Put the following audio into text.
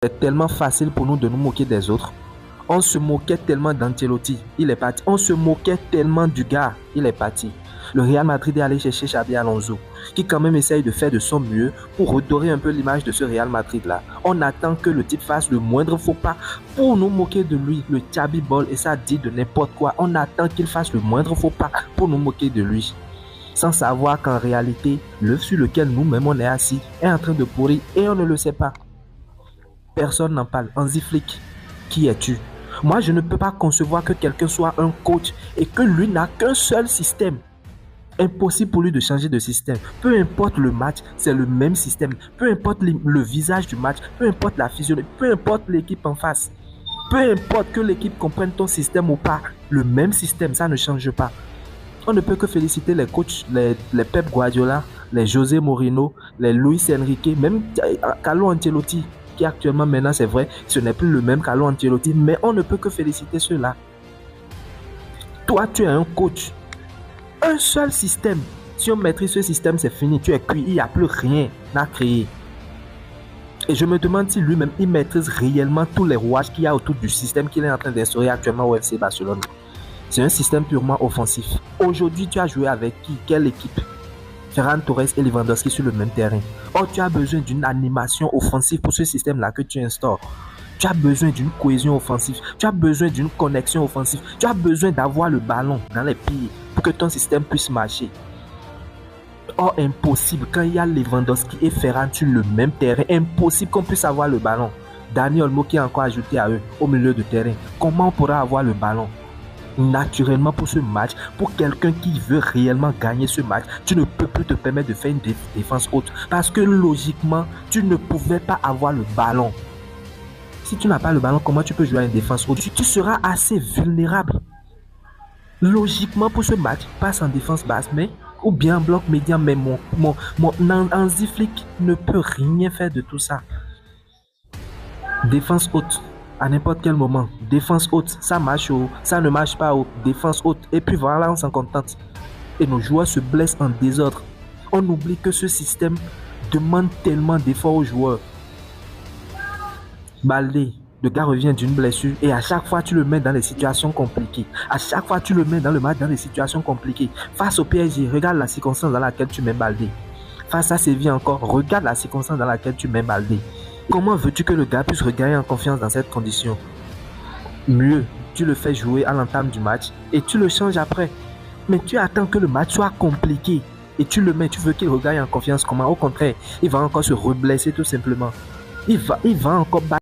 C'est tellement facile pour nous de nous moquer des autres. On se moquait tellement d'Ancelotti, il est parti. On se moquait tellement du gars, il est parti. Le Real Madrid est allé chercher Xabi Alonso, qui quand même essaye de faire de son mieux pour redorer un peu l'image de ce Real Madrid-là. On attend que le type fasse le moindre faux pas pour nous moquer de lui, le Xabi Ball, et ça dit de n'importe quoi. On attend qu'il fasse le moindre faux pas pour nous moquer de lui. Sans savoir qu'en réalité, l'œuf sur lequel nous-mêmes on est assis est en train de pourrir et on ne le sait pas. Personne n'en parle. Hansi Flick, qui es-tu? Moi, je ne peux pas concevoir que quelqu'un soit un coach et que lui n'a qu'un seul système. Impossible pour lui de changer de système. Peu importe le match, c'est le même système. Peu importe le visage du match, peu importe la physionomie, peu importe l'équipe en face. Peu importe que l'équipe comprenne ton système ou pas, le même système, ça ne change pas. On ne peut que féliciter les coachs, les Pep Guardiola, les José Mourinho, les Luis Enrique, même Carlo Ancelotti, qui actuellement maintenant, c'est vrai, ce n'est plus le même Carlo Ancelotti, mais on ne peut que féliciter ceux-là. Toi, tu es un coach. Un seul système. Si on maîtrise ce système, c'est fini. Tu es cuit. Il n'y a plus rien à créer. Et je me demande si lui-même, il maîtrise réellement tous les rouages qu'il y a autour du système qu'il est en train d'instaurer actuellement au FC Barcelone. C'est un système purement offensif. Aujourd'hui, tu as joué avec qui? Quelle équipe? Ferran Torres et Lewandowski sur le même terrain. Or, tu as besoin d'une animation offensive pour ce système-là que tu instaures. Tu as besoin d'une cohésion offensive. Tu as besoin d'une connexion offensive. Tu as besoin d'avoir le ballon dans les pieds pour que ton système puisse marcher. Or, impossible, quand il y a Lewandowski et Ferran sur le même terrain, impossible qu'on puisse avoir le ballon. Dani Olmo qui est encore ajouté à eux au milieu de terrain. Comment on pourra avoir le ballon? Naturellement, pour ce match, pour quelqu'un qui veut réellement gagner ce match, tu ne peux plus te permettre de faire une défense haute parce que logiquement, tu ne pouvais pas avoir le ballon. Si tu n'as pas le ballon, comment tu peux jouer à une défense haute? Tu seras assez vulnérable. Logiquement, pour ce match, passe en défense basse, mais ou bien en bloc médian, mais mon Hansi Flick ne peut rien faire de tout ça. Défense haute. À n'importe quel moment, défense haute, ça marche ou ça ne marche pas ou défense haute. Et puis voilà, on s'en contente. Et nos joueurs se blessent en désordre. On oublie que ce système demande tellement d'efforts aux joueurs. Baldé, le gars revient d'une blessure et à chaque fois tu le mets dans des situations compliquées. À chaque fois tu le mets dans le match dans des situations compliquées. Face au PSG, regarde la circonstance dans laquelle tu mets Baldé. Face à Séville encore, regarde la circonstance dans laquelle tu mets Baldé. Comment veux-tu que le gars puisse regagner en confiance dans cette condition? Mieux, tu le fais jouer à l'entame du match et tu le changes après. Mais tu attends que le match soit compliqué et tu le mets, tu veux qu'il regagne en confiance comment? Au contraire, il va encore se reblesser tout simplement. Il va encore battre.